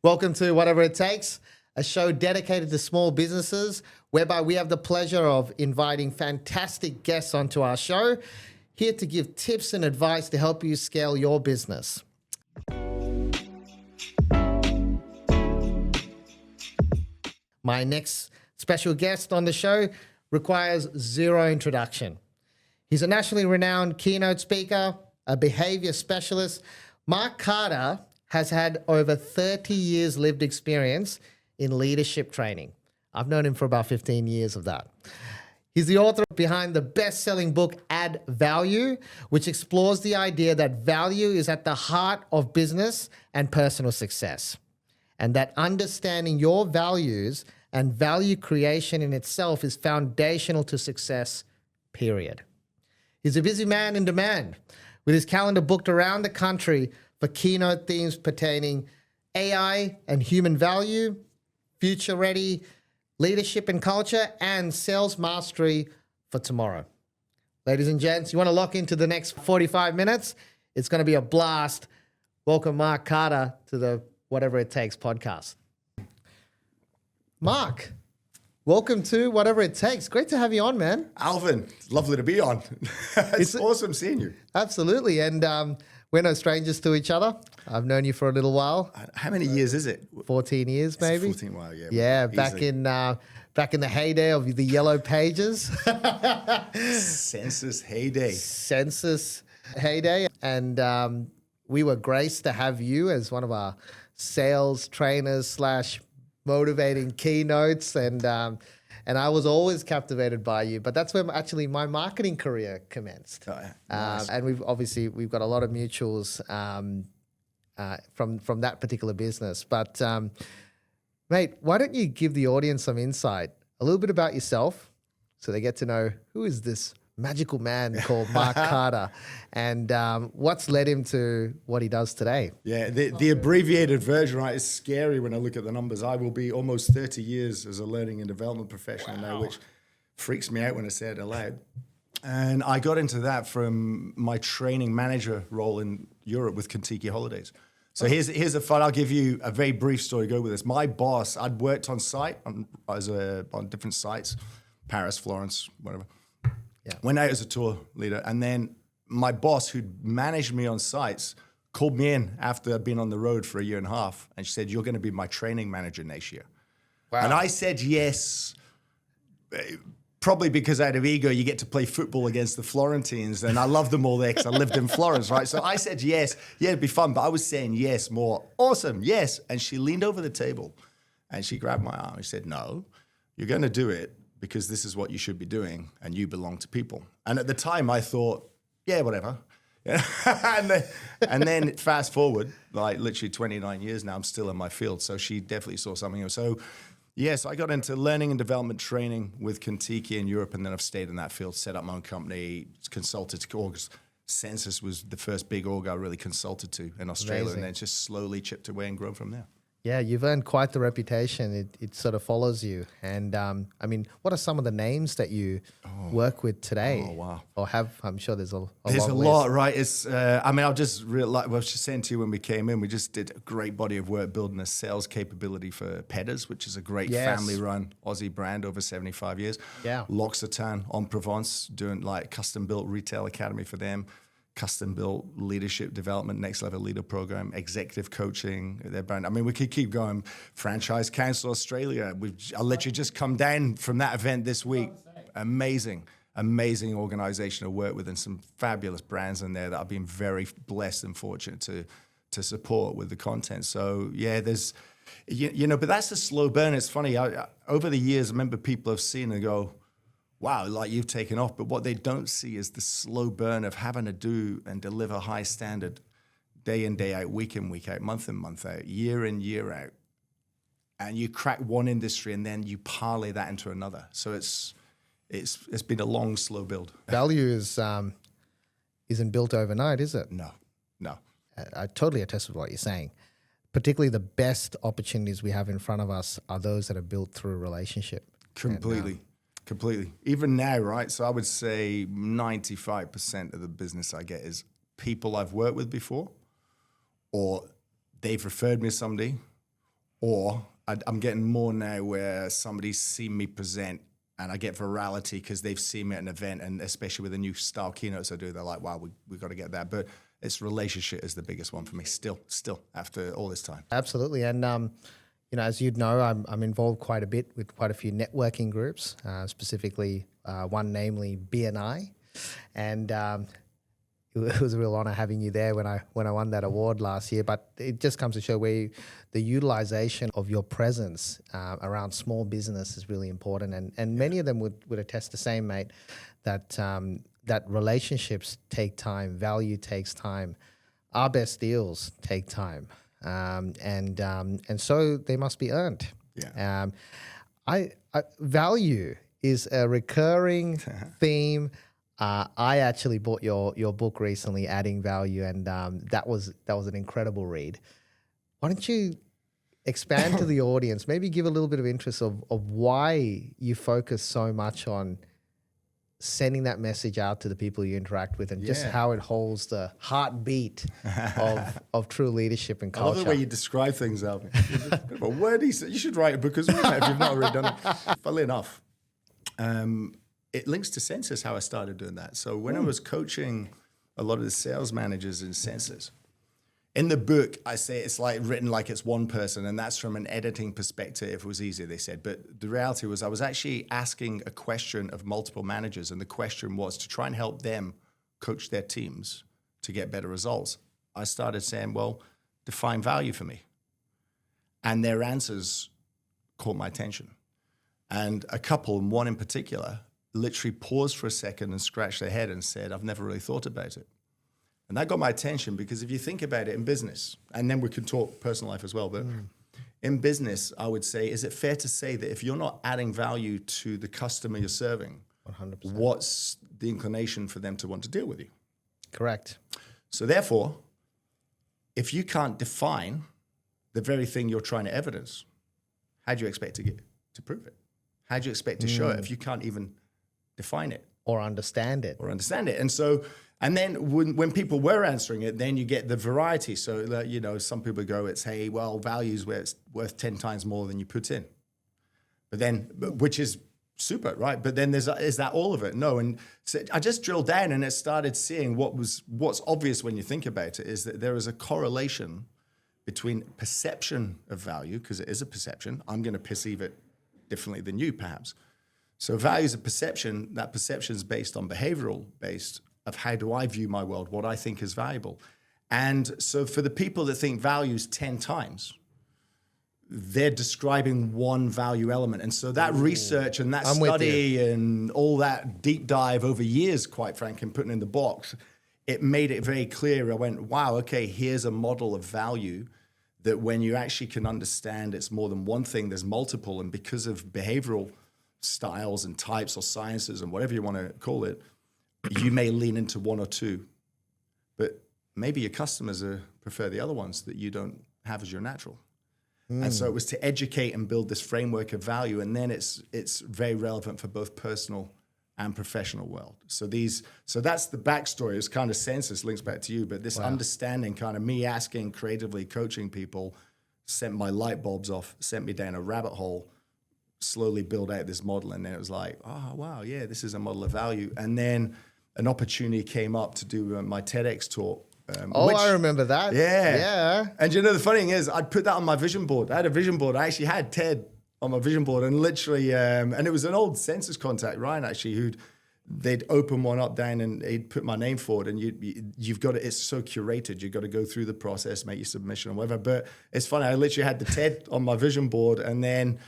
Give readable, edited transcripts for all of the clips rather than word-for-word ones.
Welcome to Whatever It Takes, a show dedicated to small businesses, whereby we have the pleasure of inviting fantastic guests onto our show, here to give tips and advice to help you scale your business. My next special guest on the show requires zero introduction. He's a nationally renowned keynote speaker, a behavior specialist. Mark Carter has had over 30 years lived experience in leadership training. I've known him for about 15 years of that. He's the author behind the best-selling book, Add Value, which explores the idea that value is at the heart of business and personal success, and that understanding your values and value creation in itself is foundational to success, period. He's a busy man in demand, with his calendar booked around the country for keynote themes pertaining AI and human value, future-ready leadership and culture, and sales mastery for tomorrow. Ladies and gents, you want to lock into the next 45 minutes? It's going to be a blast. Welcome Mark Carter to the Whatever It Takes podcast. Mark, welcome to Whatever It Takes. Great to have you on, man. Alvin, lovely to be on. It's awesome seeing you. Absolutely. And we're no strangers to each other. I've known you for a little while. How many years is it? 14 years, maybe. 14, wow, yeah. Yeah, Easily. back in the heyday of the yellow pages. Census heyday. Census heyday. And we were graced to have you as one of our sales trainers / motivating keynotes. And I was always captivated by you, but that's where actually my marketing career commenced. Oh, yeah. Nice. And we've got a lot of mutuals from that particular business. But mate, why don't you give the audience some insight, a little bit about yourself, so they get to know who is this magical man called Mark Carter, and what's led him to what he does today. Yeah, the abbreviated version, right, is scary when I look at the numbers. I will be almost 30 years as a learning and development professional now, which freaks me out when I say it aloud. And I got into that from my training manager role in Europe with Kentucky Holidays. So here's a fun. I'll give you a very brief story to go with this. My boss, I'd worked on site on different sites, Paris, Florence, whatever. Yeah. Went out as a tour leader, and then my boss, who'd managed me on sites, called me in after I'd been on the road for a year and a half, and she said, "You're going to be my training manager next year." Wow. And I said yes, probably because out of ego, you get to play football against the Florentines, and I loved them all there because I lived in Florence, right? So I said yes, yeah, it'd be fun, but I was saying yes more. Awesome, yes. And she leaned over the table, and she grabbed my arm. She said, "No, you're going to do it, because this is what you should be doing, and you belong to people." And at the time, I thought, yeah, whatever. and then fast forward, like literally 29 years now, I'm still in my field. So she definitely saw something else. So yes, I got into learning and development training with Kentucky in Europe, and then I've stayed in that field, set up my own company, consulted to orgs. Census was the first big org I really consulted to in Australia. Amazing. And then just slowly chipped away and grown from there. Yeah, you've earned quite the reputation. It sort of follows you. And I mean, what are some of the names that you work with today? Oh, wow. Or have? I'm sure there's a There's long a lot, list. right? It's. I mean, I'll just I was just saying to you when we came in, we just did a great body of work building a sales capability for Pedders, which is a great family-run Aussie brand over 75 years. Yeah. L'Occitane en Provence, doing like custom-built retail academy for them. Custom-built leadership development, next level leader program, executive coaching, their brand. I mean, we could keep going. Franchise Council Australia. I'll let you just come down from that event this week. Amazing organization to work with, and some fabulous brands in there that I've been very blessed and fortunate to support with the content. So yeah, there's, but that's a slow burn. It's funny. Over the years, I remember people have seen and go, wow, like you've taken off. But what they don't see is the slow burn of having to do and deliver high standard day in, day out, week in, week out, month in, month out, year in, year out. And you crack one industry and then you parlay that into another. So it's been a long, slow build. Value isn't built overnight, is it? No. I totally attest with what you're saying. Particularly the best opportunities we have in front of us are those that are built through relationship. Completely. Even now, right? So I would say 95% of the business I get is people I've worked with before, or they've referred me to somebody, Or I'm getting more now where somebody's seen me present and I get virality because they've seen me at an event, and especially with the new style keynotes I do, they're like, wow, we got to get that. But it's relationship is the biggest one for me still after all this time. Absolutely. And, as you'd know, I'm involved quite a bit with quite a few networking groups, specifically one, namely BNI. And it was a real honor having you there when I won that award last year. But it just comes to show where the utilization of your presence around small business is really important. And many of them would attest the same, mate, that that relationships take time, value takes time, our best deals take time, and so they must be earned. Yeah. I value is a recurring theme. I actually bought your book recently, Adding Value, and that was an incredible read. Why don't you expand to the audience, maybe give a little bit of interest of why you focus so much on sending that message out to the people you interact with, and just how it holds the heartbeat of true leadership and culture. I love the way you describe things, Alvin. But where do you should write a book as well if you've not already done it. Funnily enough, it links to Census, how I started doing that. So when I was coaching a lot of the sales managers in Census, in the book, I say it's like written like it's one person, and that's from an editing perspective. It was easier, they said. But the reality was I was actually asking a question of multiple managers, and the question was to try and help them coach their teams to get better results. I started saying, well, define value for me. And their answers caught my attention. And a couple, and one in particular, literally paused for a second and scratched their head and said, I've never really thought about it. And that got my attention because if you think about it in business, and then we can talk personal life as well, but in business, I would say, is it fair to say that if you're not adding value to the customer you're serving, 100%. What's the inclination for them to want to deal with you? Correct. So therefore, if you can't define the very thing you're trying to evidence, how do you expect to prove it? How do you expect to show it if you can't even define it? Or understand it. And so, and then when people were answering it, then you get the variety. So that, some people go, it's, hey, well, value's where it's worth 10 times more than you put in. But then, which is super, right? But then is that all of it? No. And so I just drilled down and it started seeing what's obvious when you think about it is that there is a correlation between perception of value, because it is a perception. I'm going to perceive it differently than you, perhaps. So value is a perception. That perception is based on behavioral based of how do I view my world, what I think is valuable. And so for the people that think value is 10 times, they're describing one value element. And so that research and that study and all that deep dive over years, quite frankly, and putting in the box, it made it very clear. I went, wow, okay, here's a model of value that when you actually can understand it's more than one thing, there's multiple. And because of behavioral styles and types or sciences and whatever you want to call it, you may lean into one or two, but maybe your customers prefer the other ones that you don't have as your natural. And so it was to educate and build this framework of value, and then it's very relevant for both personal and professional world. So that's the backstory. It's kind of Census links back to you, but this understanding, kind of me asking, creatively coaching people, sent my light bulbs off, sent me down a rabbit hole, slowly build out this model, and then it was like, oh wow, yeah, this is a model of value. And then an opportunity came up to do my TEDx talk. I remember that. Yeah. And the funny thing is, I'd put that on my vision board. I had a vision board. I actually had TED on my vision board, and literally, and it was an old Census contact, Ryan, actually, they'd open one up down and he'd put my name forward, and you've got to, it's so curated. You've got to go through the process, make your submission or whatever. But it's funny, I literally had the TED on my vision board, and then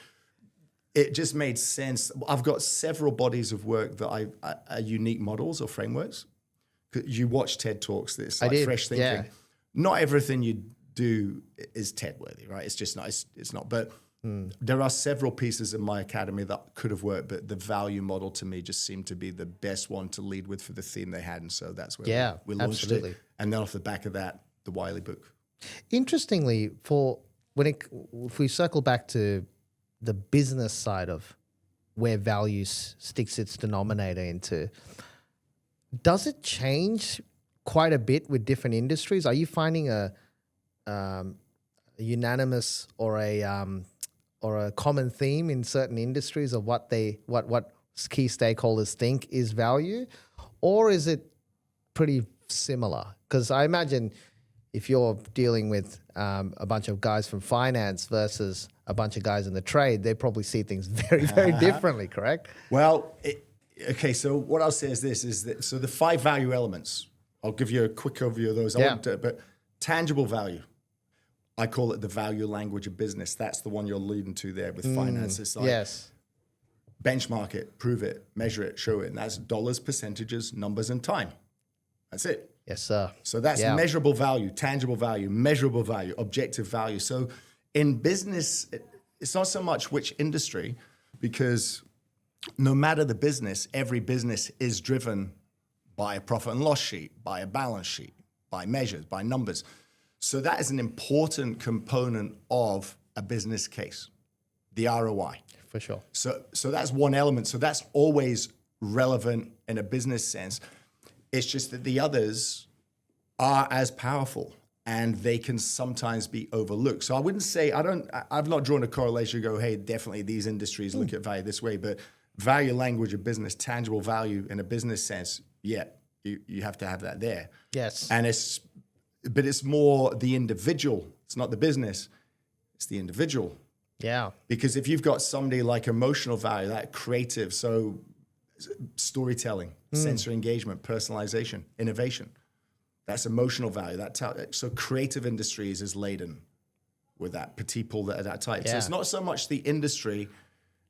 it just made sense. I've got several bodies of work that are unique models or frameworks. You watch TED Talks, this like fresh thinking. Yeah. Not everything you do is TED worthy, right? It's just not. It's not. But there are several pieces in my academy that could have worked, but the value model to me just seemed to be the best one to lead with for the theme they had, and so that's where we launched it. And then off the back of that, the Wiley book. Interestingly, if we circle back to the business side of where value sticks its denominator into, does it change quite a bit with different industries? Are you finding unanimous or a common theme in certain industries of what key stakeholders think is value, or is it pretty similar? Because I imagine if you're dealing with a bunch of guys from finance versus a bunch of guys in the trade, they probably see things very, very differently, correct? Well, okay, so what I'll say is this, so the 5 value elements, I'll give you a quick overview of those. But tangible value, I call it the value language of business. That's the one you're leading to there with finance. It's like Yes. benchmark it, prove it, measure it, show it. And that's dollars, percentages, numbers, and time. That's it. Yes, sir. So that's measurable value, tangible value, measurable value, objective value. So in business, it's not so much which industry, because no matter the business, every business is driven by a profit and loss sheet, by a balance sheet, by measures, by numbers. So that is an important component of a business case, the ROI. For sure. So that's one element. So that's always relevant in a business sense. It's just that the others are as powerful and they can sometimes be overlooked. So I wouldn't say, I've not drawn a correlation, go, hey, definitely these industries look at value this way, but value language of business, tangible value in a business sense, you have to have that there. Yes. And but it's more the individual. It's not the business. It's the individual. Yeah. Because if you've got somebody like emotional value, that creative, so storytelling, sensory engagement, personalization, innovation, that's emotional value. So creative industries is laden with that, people that are that type. Yeah. So it's not so much the industry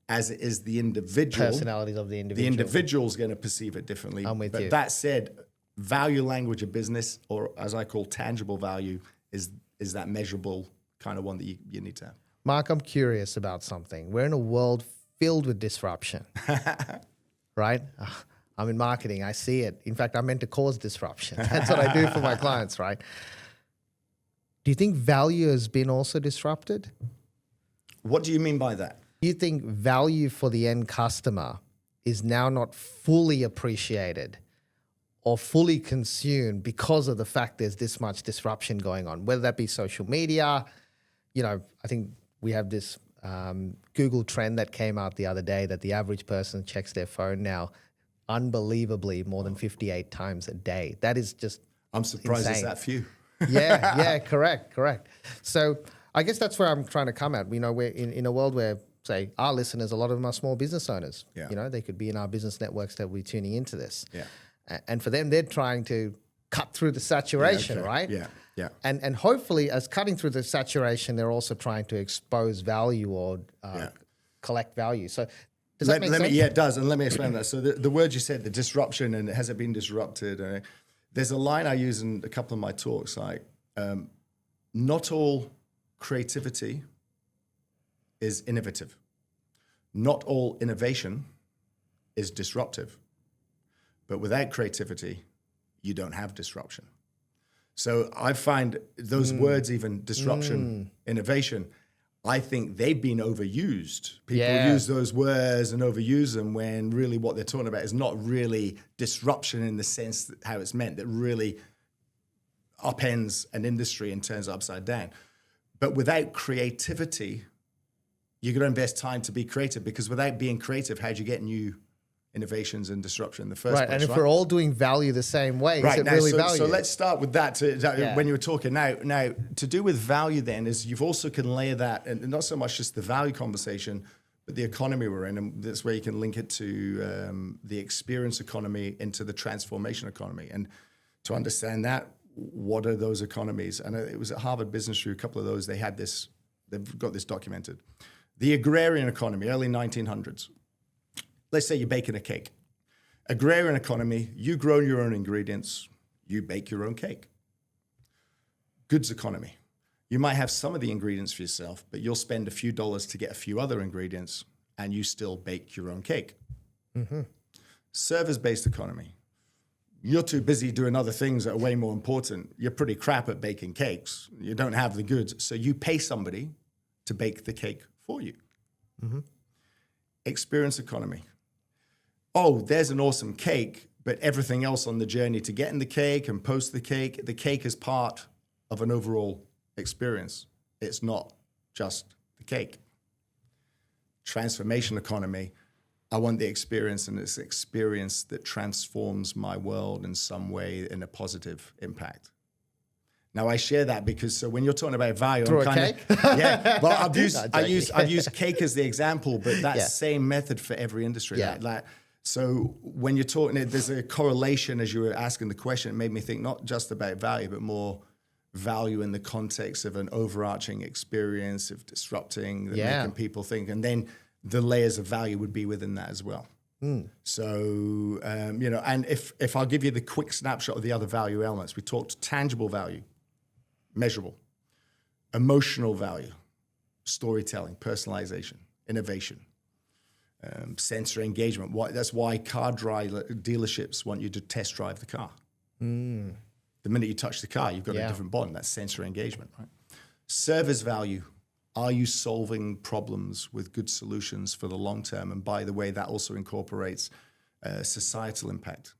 as it is the individual. Personalities of the individual. The individual's going to perceive it differently. I'm with you. That said, value language of business, or as I call tangible value, is that measurable kind of one that you need to have. Mark, I'm curious about something. We're in a world filled with disruption, right? I'm in marketing. I see it. In fact, I'm meant to cause disruption. That's what I do for my clients, right? Do you think value has been also disrupted? What do you mean by that? Do you think value for the end customer is now not fully appreciated or fully consumed because of the fact there's this much disruption going on, whether that be social media? I think we have this Google trend that came out the other day that the average person checks their phone now unbelievably more than 58 times a day. That is just I'm surprised insane. it's that few. Yeah, correct. So I guess that's where I'm trying to come at. We're in a world where, say, our listeners, a lot of them are small business owners. Yeah. They could be in our business networks that we're tuning into this. Yeah. And for them, they're trying to cut through the saturation, right? Yeah. And hopefully, as cutting through the saturation, they're also trying to expose value or collect value. So does that make sense? Yeah, it does. And let me explain that. So the word you said, the disruption, and has it been disrupted? There's a line I use in a couple of my talks, like, not all creativity is innovative. Not all innovation is disruptive. But without creativity, you don't have disruption. So I find those words, even disruption, innovation, I think they've been overused. People use those words and overuse them when really what they're talking about is not really disruption in the sense that how it's meant, that really upends an industry and turns it upside down. But without creativity, you're going to invest time to be creative, because without being creative, how do you get new innovations and disruption in the first place? And if we're all doing value the same way, is it now, really so, value? So let's start with that. When you were talking now, to do with value then is you've also can layer that, and not so much just the value conversation, but the economy we're in. And that's where you can link it to the experience economy into the transformation economy. And to understand that, what are those economies? And it was at Harvard Business Review, a couple of those, they've got this documented. The agrarian economy, early 1900s. Let's say you're baking a cake. Agrarian economy, you grow your own ingredients, you bake your own cake. Goods economy. You might have some of the ingredients for yourself, but you'll spend a few dollars to get a few other ingredients, and you still bake your own cake. Mm-hmm. Service-based economy. You're too busy doing other things that are way more important. You're pretty crap at baking cakes. You don't have the goods, so you pay somebody to bake the cake for you. Mm-hmm. Experience economy. Oh, there's an awesome cake, but everything else on the journey to getting the cake and post the cake is part of an overall experience. it's not just the cake. Transformation economy, I want the experience, and it's experience that transforms my world in some way in a positive impact. Now I share that because so when you're talking about value, Through I'm a kind cake? of yeah. Well, I've used cake as the example, but that same method for every industry. Yeah. Like so when you're talking, there's a correlation as you were asking the question. It made me think not just about value, but more value in the context of an overarching experience of disrupting, making people think, and then the layers of value would be within that as well. So, and if I'll give you the quick snapshot of the other value elements, we talked tangible value, measurable, emotional value, storytelling, personalization, innovation, sensory engagement. That's why car dealerships want you to test drive the car. The minute you touch the car, you've got a different bond. That's sensory engagement, right? Service value. Are you solving problems with good solutions for the long term? And by the way, that also incorporates societal impact,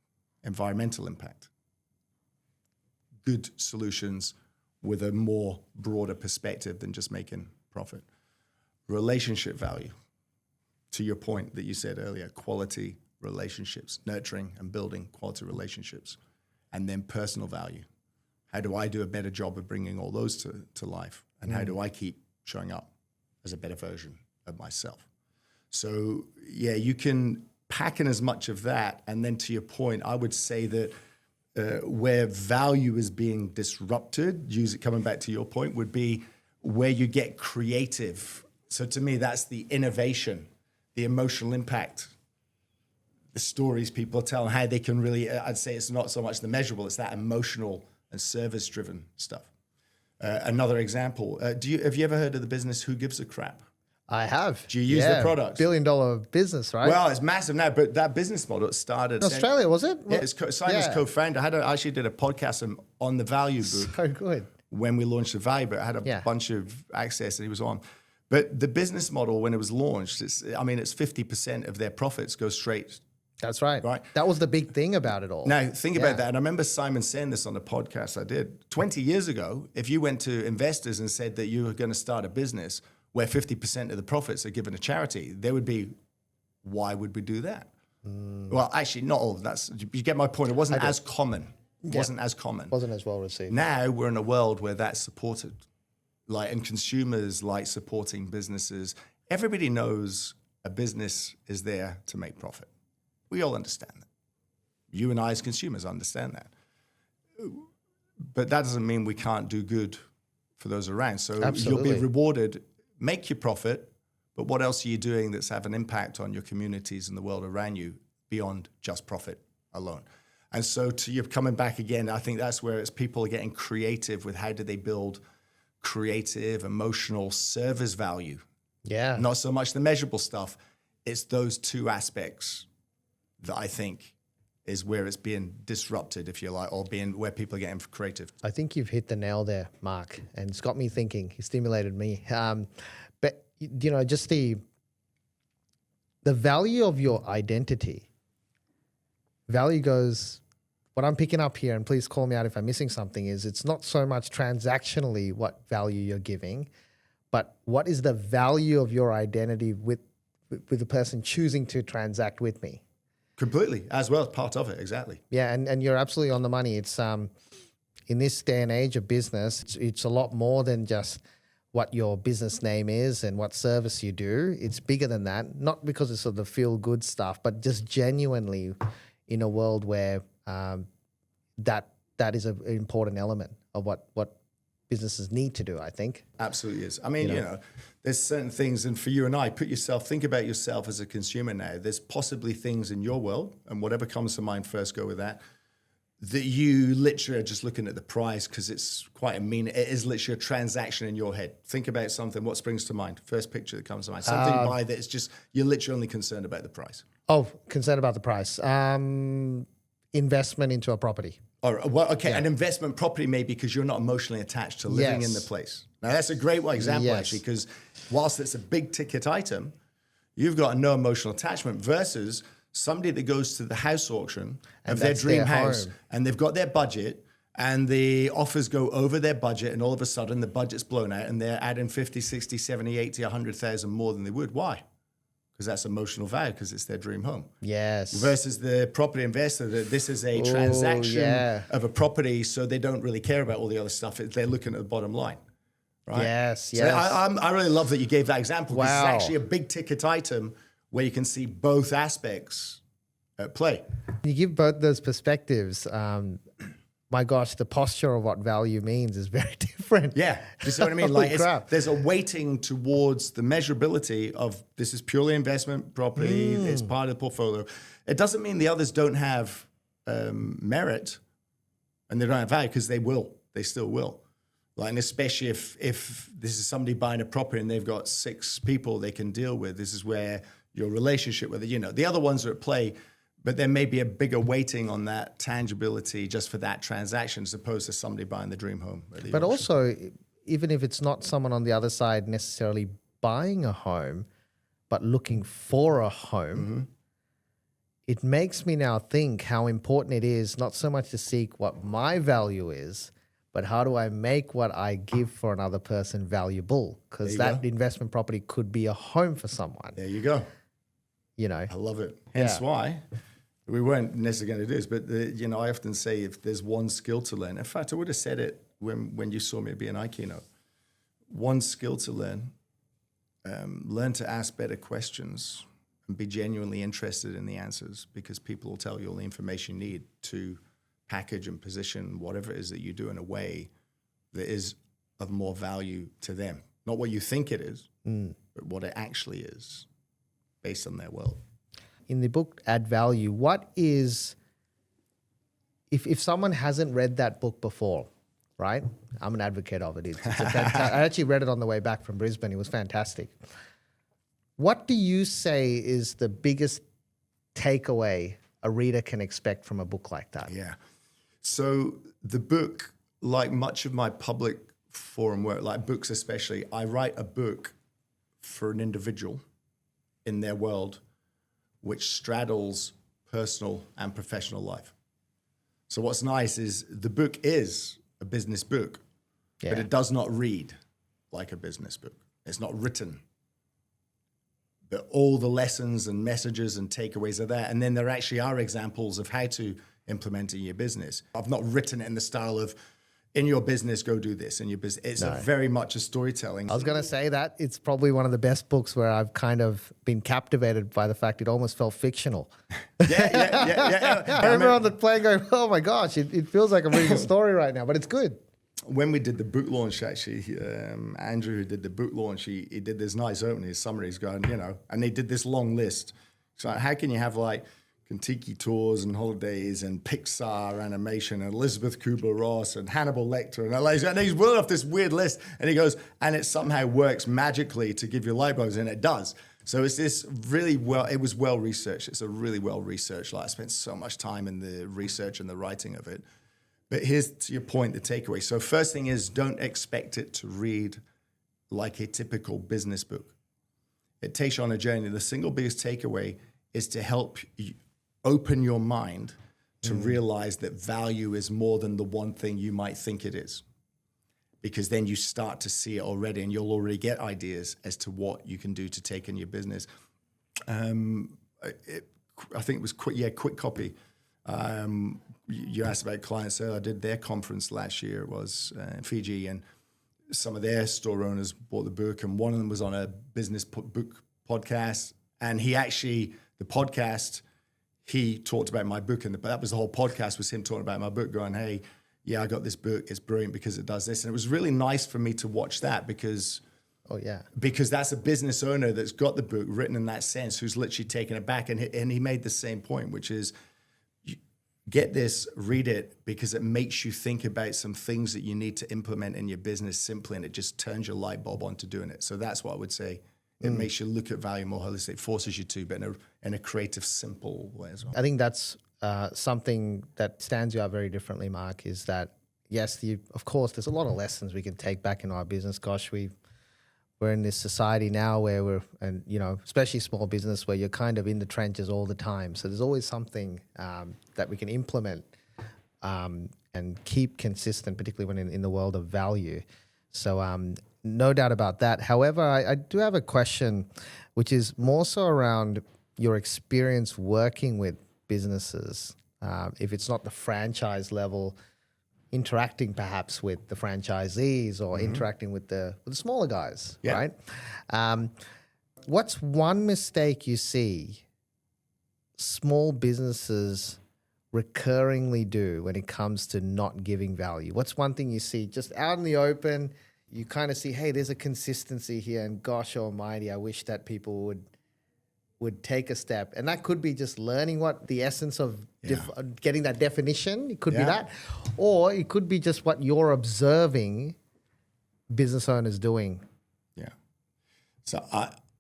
environmental impact. Good solutions with a more broader perspective than just making profit. Relationship value. To your point that you said earlier, quality relationships, nurturing and building quality relationships. And then personal value. How do I do a better job of bringing all those to life? And how do I keep showing up as a better version of myself? So, yeah, you can pack in as much of that. And then to your point, I would say that where value is being disrupted, coming back to your point, would be where you get creative. So to me, that's the innovation, the emotional impact, the stories people tell, and how they can really, I'd say it's not so much the measurable, it's that emotional and service-driven stuff. Another example, have you ever heard of the business Who Gives a Crap? I have. Do you use their products? $1 billion business, right? Well, it's massive now, but that business model started... In Australia, was it? Yeah, Simon's co-founder. I actually did a podcast on the value book. So good. When we launched the value book, I had a bunch of access that he was on. But the business model, when it was launched, it's 50% of their profits go straight. That's right. That was the big thing about it all. Now, think about that. And I remember Simon saying this on the podcast I did. 20 years ago, if you went to investors and said that you were going to start a business where 50% of the profits are given to charity, they would be, why would we do that? Well, actually, not all of that. You get my point. It wasn't as common. Wasn't as well received. Now we're in a world where that's supported. And consumers like supporting businesses. Everybody knows a business is there to make profit. We all understand that. You and I as consumers understand that. But that doesn't mean we can't do good for those around. So You'll be rewarded, make your profit, but what else are you doing that's have an impact on your communities and the world around you beyond just profit alone? And so to you coming back again, I think that's where it's people getting creative with how do they build creative, emotional service value. Yeah. Not so much the measurable stuff. It's those two aspects that I think is where it's being disrupted, if you like, or where people are getting creative. I think you've hit the nail there, Mark, and it's got me thinking. It stimulated me. But, just the value of your identity. Value goes, what I'm picking up here, and please call me out if I'm missing something, is it's not so much transactionally what value you're giving, but what is the value of your identity with the person choosing to transact with me? Completely, as well, part of it, exactly. Yeah, and you're absolutely on the money. It's in this day and age of business, it's a lot more than just what your business name is and what service you do. It's bigger than that, not because it's sort of the feel-good stuff, but just genuinely in a world where that is an important element of what businesses need to do, I think. Absolutely is. I mean, there's certain things, and for you and I, think about yourself as a consumer now. There's possibly things in your world, and whatever comes to mind first, go with that you literally are just looking at the price because it's quite it is literally a transaction in your head. Think about something, what springs to mind? First picture that comes to mind. Something you buy that it's just, you're literally only concerned about the price. Oh, concerned about the price. Investment into a property. All right. Well, okay, an investment property maybe because you're not emotionally attached to living in the place. Now, that's a great example, actually, because whilst it's a big ticket item, you've got no emotional attachment versus somebody that goes to the house auction of their dream house and they've got their budget and the offers go over their budget, and all of a sudden the budget's blown out and they're adding 50, 60, 70, 80, 100,000 more than they would. Why? Because that's emotional value, because it's their dream home. Yes. Versus the property investor, that this is a transaction of a property, so they don't really care about all the other stuff. They're looking at the bottom line. Right? Yes, so I really love that you gave that example, because Wow. it's actually a big ticket item where you can see both aspects at play. You give both those perspectives. My gosh, the posture of what value means is very different. Yeah, you see what I mean? Holy Like crap. there's a weighting towards the measurability of this is purely investment property. It's part of the portfolio. It doesn't mean the others don't have merit and they don't have value, because they will. They still will. Like, and especially if this is somebody buying a property and they've got 6 people they can deal with, this is where your relationship with it, the other ones are at play, but there may be a bigger weighting on that tangibility just for that transaction, as opposed to somebody buying the dream home. But also, even if it's not someone on the other side necessarily buying a home, but looking for a home, it makes me now think how important it is not so much to seek what my value is, but how do I make what I give for another person valuable? Because that investment property could be a home for someone. There you go. I love it. Hence why we weren't necessarily going to do this, but I often say if there's one skill to learn, in fact, I would have said it when you saw me at BNI keynote, one skill to learn to ask better questions and be genuinely interested in the answers, because people will tell you all the information you need to package and position whatever it is that you do in a way that is of more value to them. Not what you think it is, but what it actually is based on their world. In the book Add Value, what is, if someone hasn't read that book before, right? I'm an advocate of it. I actually read it on the way back from Brisbane. It was fantastic. What do you say is the biggest takeaway a reader can expect from a book like that? Yeah. So the book, like much of my public forum work, like books especially, I write a book for an individual in their world which straddles personal and professional life. So what's nice is the book is a business book, but it does not read like a business book. It's not written. But all the lessons and messages and takeaways are there. And then there actually are examples of how to implement it in your business. I've not written it in the style of, in your business, go do this. In your business, it's very much a storytelling. I was going to say that it's probably one of the best books where I've kind of been captivated by the fact it almost felt fictional. Yeah. I remember on the plane going, oh my gosh, it feels like I'm reading a story right now, but it's good. When we did the book launch, actually, Andrew, who did the book launch, he did this nice opening, his summary. He's going, and they did this long list. So how can you have like Kentucky Tours and Holidays and Pixar Animation and Elizabeth Kubler-Ross and Hannibal Lecter and he's rolling off this weird list, and he goes, and it somehow works magically to give you light bulbs, and it does. So it's this really it was well researched. It's a really well researched. Like I spent so much time in the research and the writing of it. But here's to your point, the takeaway. So first thing is, don't expect it to read like a typical business book. It takes you on a journey. The single biggest takeaway is to help you open your mind to realize that value is more than the one thing you might think it is. Because then you start to see it already, and you'll already get ideas as to what you can do to take in your business. I think it was quick copy. You asked about clients. I did their conference last year. It was in Fiji, and some of their store owners bought the book, and one of them was on a business book podcast. And the podcast, he talked about my book, and that was the whole podcast, was him talking about my book, going, hey, yeah, I got this book. It's brilliant because it does this. And it was really nice for me to watch that because that's a business owner that's got the book written in that sense, who's literally taken it back. And he made the same point, which is, get this, read it, because it makes you think about some things that you need to implement in your business simply, and it just turns your light bulb on to doing it. So that's what I would say. It makes you look at value more holistically. It forces you to, but in a creative, simple way as well. I think that's something that stands you out very differently, Mark, is that, yes, of course, there's a lot of lessons we can take back in our business. Gosh, we're in this society now where especially small business, where you're kind of in the trenches all the time. So there's always something that we can implement. And and keep consistent, particularly when in the world of value. So no doubt about that. However, I do have a question, which is more so around your experience working with businesses. If it's not the franchise level, interacting perhaps with the franchisees or interacting with the smaller guys, right? What's one mistake you see small businesses recurringly do when it comes to not giving value? What's one thing you see just out in the open? You kind of see, hey, there's a consistency here, and gosh almighty, I wish that people would take a step. And that could be just learning what the essence of getting that definition. It could be that. Or it could be just what you're observing business owners doing. Yeah. So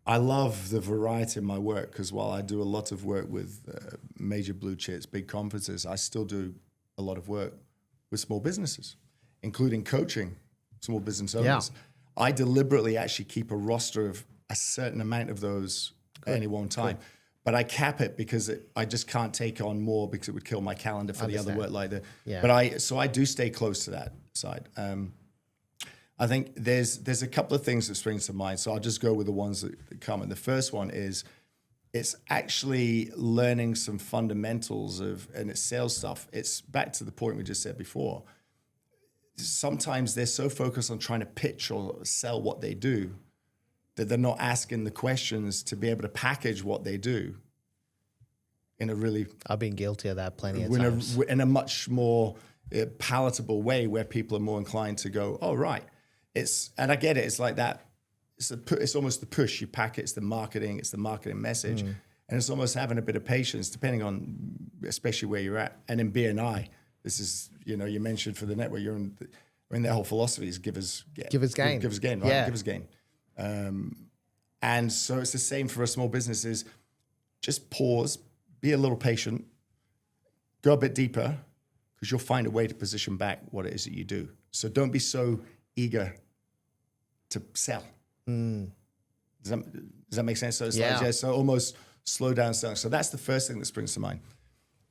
I love the variety in my work, because while I do a lot of work with major blue chips, big conferences, I still do a lot of work with small businesses, including coaching small business owners. I deliberately actually keep a roster of a certain amount of those at any one time. But I cap it because I just can't take on more, because it would kill my calendar for the other work like that. But I do stay close to that side. I think there's a couple of things that spring to mind. So I'll just go with the ones that come. And the first one is, it's actually learning some fundamentals and it's sales stuff. It's back to the point we just said before. Sometimes they're so focused on trying to pitch or sell what they do that they're not asking the questions to be able to package what they do in a really... I've been guilty of that plenty of times. In a much more palatable way, where people are more inclined to go, oh, right. And I get it. It's like that. It's almost the push. You pack it. It's the marketing message. And it's almost having a bit of patience, depending on, especially where you're at. And in BNI, this is, you mentioned for the network, you're in their whole philosophy is give us gain. Give us gain, right? Yeah. Give us gain. And so it's the same for a small business, is just pause, be a little patient, go a bit deeper, because you'll find a way to position back what it is that you do. So don't be so eager to sell. Does that make sense? So it's like, so almost slow down selling. So that's the first thing that springs to mind.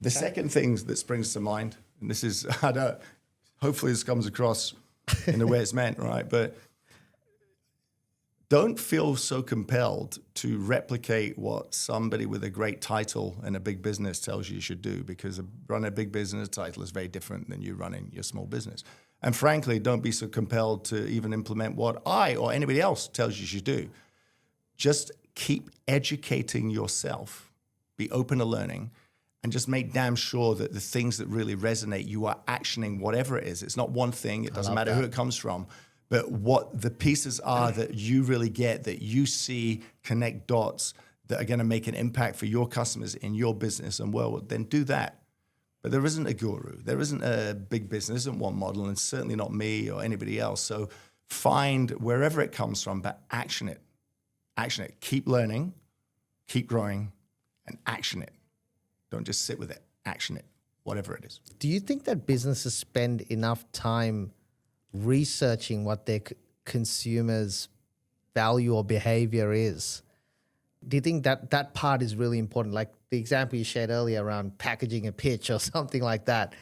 The second thing that springs to mind, and this is, hopefully this comes across in the way it's meant, right? But don't feel so compelled to replicate what somebody with a great title and a big business tells you should do, because running a big business title is very different than you running your small business. And frankly, don't be so compelled to even implement what I or anybody else tells you should do. Just keep educating yourself, be open to learning, and just make damn sure that the things that really resonate, you are actioning whatever it is. It's not one thing. It doesn't matter who it comes from. But what the pieces are that you really get, that you see, connect dots, that are going to make an impact for your customers in your business and world, then do that. But there isn't a guru. There isn't a big business. There isn't one model, and certainly not me or anybody else. So find wherever it comes from, but action it. Action it. Keep learning, keep growing, and action it. Don't just sit with it. Action it, whatever it is. Do you think that businesses spend enough time researching what their consumers' value or behavior is? Do you think that part is really important? Like the example you shared earlier around packaging a pitch or something like that.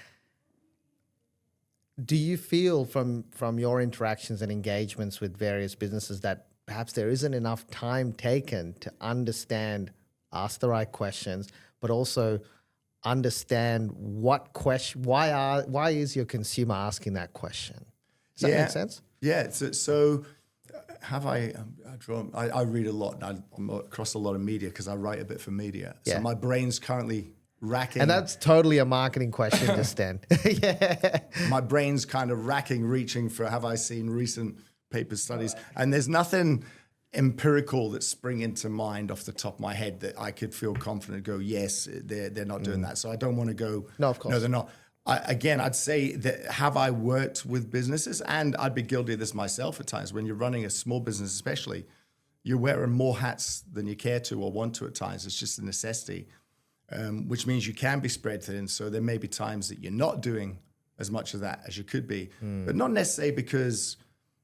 Do you feel from your interactions and engagements with various businesses that perhaps there isn't enough time taken to understand, ask the right questions, but also understand what question, why is your consumer asking that question? Does that make sense? Yeah. So have I drawn? I read a lot. I'm across a lot of media because I write a bit for media. So my brain's currently racking. And that's totally a marketing question just then. My brain's kind of reaching for, have I seen recent paper studies? And there's nothing empirical that spring into mind off the top of my head that I could feel confident go, yes, they're not doing that. So I don't want to go, no, of course. No, they're not. I'd say that have I worked with businesses, and I'd be guilty of this myself at times. When you're running a small business especially, you're wearing more hats than you care to or want to at times. It's just a necessity, which means you can be spread thin. So there may be times that you're not doing as much of that as you could be, but not necessarily because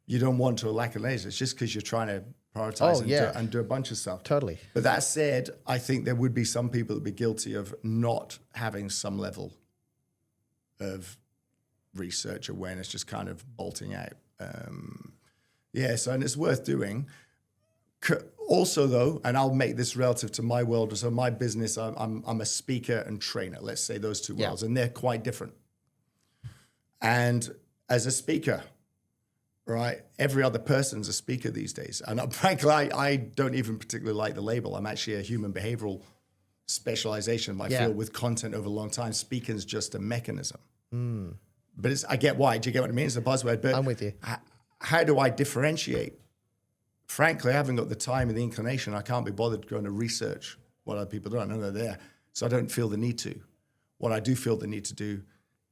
you don't want to or lack of laser. It's just because you're trying to prioritize and do a bunch of stuff. Totally. But that said, I think there would be some people that would be guilty of not having some level of research, awareness, just kind of bolting out. So and it's worth doing. Also, though, and I'll make this relative to my world. So my business, I'm a speaker and trainer. Let's say those two worlds, and they're quite different. And as a speaker, right, every other person's a speaker these days. And frankly, I don't even particularly like the label. I'm actually a human behavioral specialization in my field with content over a long time. Speaking's just a mechanism. But I get why. Do you get what I mean? It's a buzzword. But I'm with you. How do I differentiate? Frankly, I haven't got the time and the inclination. I can't be bothered going to research what other people do. I know they're there. So I don't feel the need to. What I do feel the need to do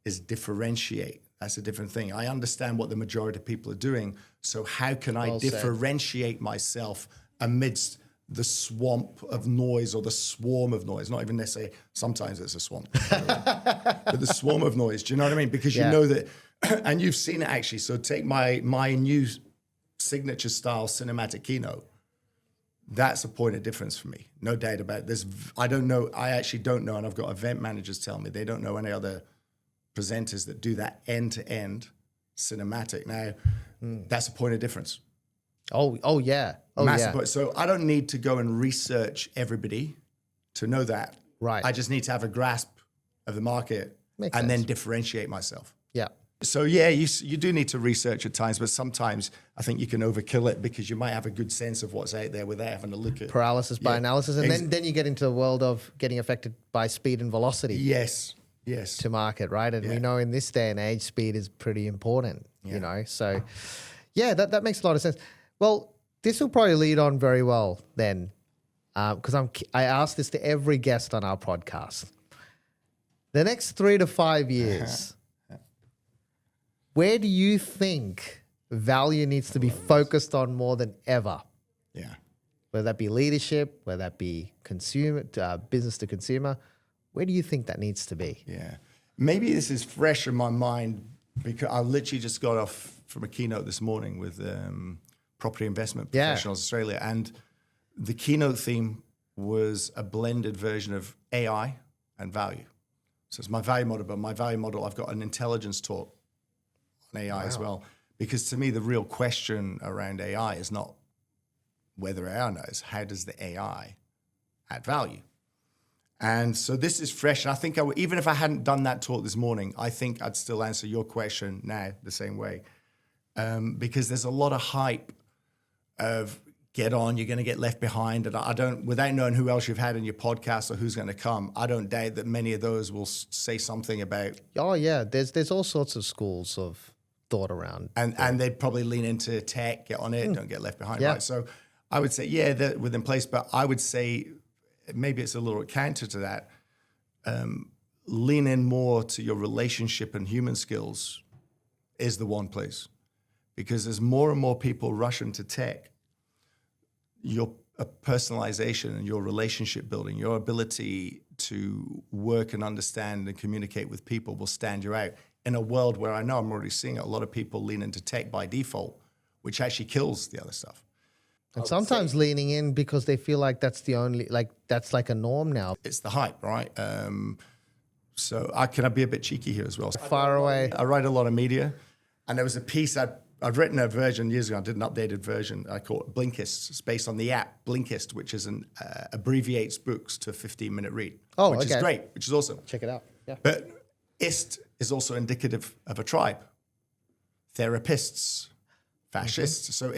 is differentiate. That's a different thing. I understand what the majority of people are doing. So how can I differentiate myself amidst the swamp of noise or the swarm of noise? Not even necessarily, sometimes it's a swamp, but the swarm of noise. Do you know what I mean? Because you know that, and you've seen it actually. So take my new signature style cinematic keynote. That's a point of difference for me. No doubt about it. I actually don't know, and I've got event managers tell me they don't know any other presenters that do that end-to-end cinematic. Now, that's a point of difference. Oh yeah. Massive point. So I don't need to go and research everybody to know that. Right. I just need to have a grasp of the market and then differentiate myself. Yeah. So yeah, you do need to research at times, but sometimes I think you can overkill it because you might have a good sense of what's out there without having to look at paralysis by analysis, and then you get into the world of getting affected by speed and velocity. Yes. To market, right? And we know in this day and age, speed is pretty important. You know, so that makes a lot of sense. Well, this will probably lead on very well then, because I ask this to every guest on our podcast. The next 3 to 5 years. Where do you think value needs to be focused on more than ever? Yeah. Whether that be leadership, whether that be consumer, business to consumer, where do you think that needs to be? Yeah. Maybe this is fresh in my mind because I literally just got off from a keynote this morning with Property Investment Professionals Australia. And the keynote theme was a blended version of AI and value. So it's my value model, but my value model, I've got an intelligence talk on AI as well. Because to me, the real question around AI is not whether AI knows, how does the AI add value? And so this is fresh. And I think even if I hadn't done that talk this morning, I think I'd still answer your question now the same way. Because there's a lot of hype of get on, you're going to get left behind. And I don't, without knowing who else you've had in your podcast or who's going to come, I don't doubt that many of those will say something about. Oh yeah, there's all sorts of schools of thought around. And they'd probably lean into tech, get on it, don't get left behind. Right? So I would say, they're within place, but I would say maybe it's a little counter to that. Lean in more to your relationship and human skills is the one place. Because as more and more people rush into tech, your personalization and your relationship building, your ability to work and understand and communicate with people will stand you out in a world where I know I'm already seeing a lot of people lean into tech by default, which actually kills the other stuff. And sometimes leaning in because they feel like that's the only, that's like a norm now. It's the hype, right? So can I be a bit cheeky here as well? Far away. I write a lot of media, and there was a piece I'd written a version years ago. I did an updated version. I call it Blinkist. It's based on the app Blinkist, which is abbreviates books to a 15-minute read. Which is great, which is awesome. Check it out. Yeah. But ist is also indicative of a tribe. Therapists, fascists. So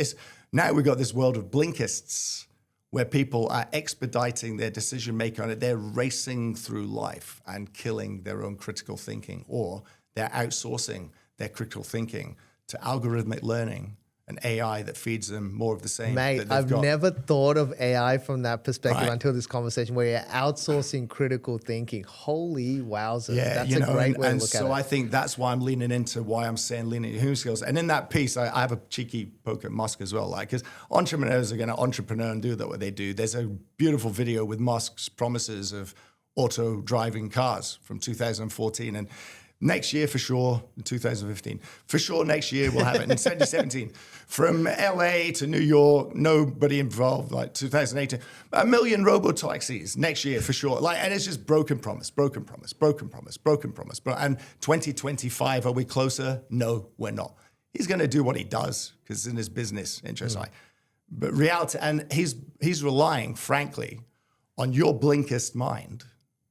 now we've got this world of Blinkists where people are expediting their decision making on it. They're racing through life and killing their own critical thinking, or they're outsourcing their critical thinking to algorithmic learning and AI that feeds them more of the same. Mate, I've never thought of AI from that perspective until this conversation where you're outsourcing critical thinking. Holy wowzers. Yeah, that's a great way to look at it. So I think that's why I'm leaning into why I'm saying leaning into human skills. And in that piece, I have a cheeky poke at Musk as well. Because entrepreneurs are going to entrepreneur and do what they do. There's a beautiful video with Musk's promises of auto driving cars from 2014. And Next year, for sure, in 2015. For sure, next year we'll have it in 2017. From LA to New York, nobody involved, like 2018. 1 million robo-taxis next year, for sure. Like, and it's just broken promise, broken promise, broken promise, broken promise. And 2025, are we closer? No, we're not. He's going to do what he does because it's in his business interest. But reality, and he's relying, frankly, on your blinkest mind,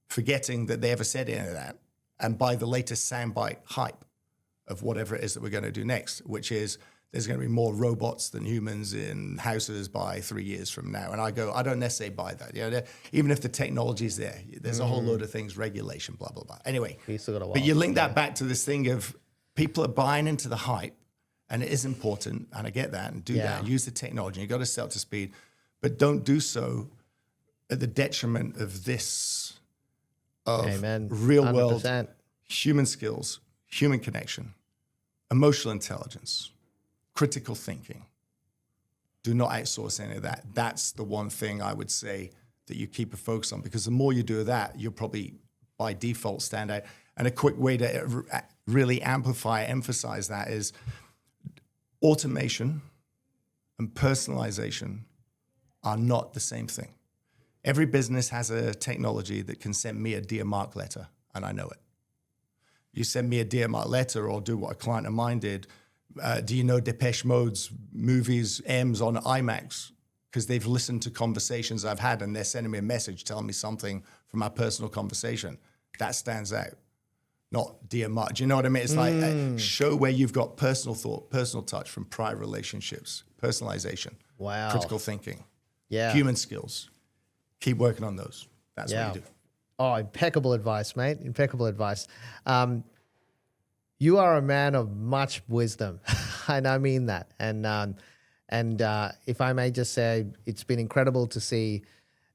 forgetting that they ever said any of that, and by the latest soundbite hype of whatever it is that we're going to do next, which is there's going to be more robots than humans in houses by 3 years from now. And I don't necessarily buy that. You know, even if the technology is there, there's a whole load of things, regulation, blah, blah, blah. Anyway, but you link that back to this thing of people are buying into the hype, and it is important, and I get that, and do that, and use the technology. You've got to stay up to speed, but don't do so at the detriment of this, of real world, human skills, human connection, emotional intelligence, critical thinking. Do not outsource any of that. That's the one thing I would say that you keep a focus on, because the more you do that, you'll probably by default stand out. And a quick way to really amplify, emphasize that is automation and personalization are not the same thing. Every business has a technology that can send me a Dear Mark letter, and I know it. You send me a Dear Mark letter or do what a client of mine did. Do you know Depeche Mode's movies, M's on IMAX? Because they've listened to conversations I've had and they're sending me a message telling me something from our personal conversation. That stands out. Not Dear Mark. Do you know what I mean? It's like show where you've got personal thought, personal touch from prior relationships, personalization, critical thinking, human skills. Keep working on those. That's what you do. Oh, impeccable advice, mate. Impeccable advice. You are a man of much wisdom, and I mean that. And if I may just say, it's been incredible to see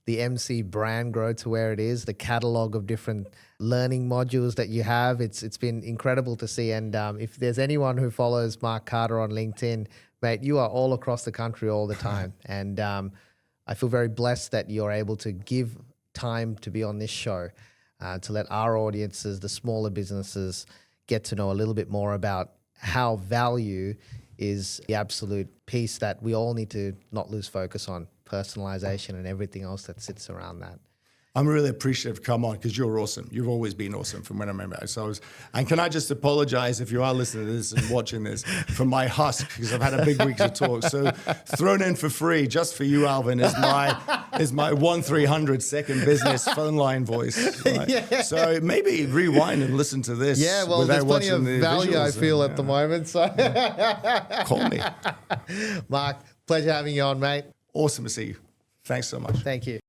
the MC brand grow to where it is, the catalog of different learning modules that you have. It's been incredible to see. And if there's anyone who follows Mark Carter on LinkedIn, mate, you are all across the country all the time. And I feel very blessed that you're able to give time to be on this show, to let our audiences, the smaller businesses, get to know a little bit more about how value is the absolute piece that we all need to not lose focus on, personalization and everything else that sits around that. I'm really appreciative. Come on, because you're awesome. You've always been awesome from when I remember. And can I just apologize if you are listening to this and watching this for my husk, because I've had a big week to talk. So thrown in for free, just for you, Alvin, is my 1-300 second business phone line voice. Right? So maybe rewind and listen to this. Yeah, well, there's plenty of value I feel at the moment. So call me. Mark, pleasure having you on, mate. Awesome to see you. Thanks so much. Thank you.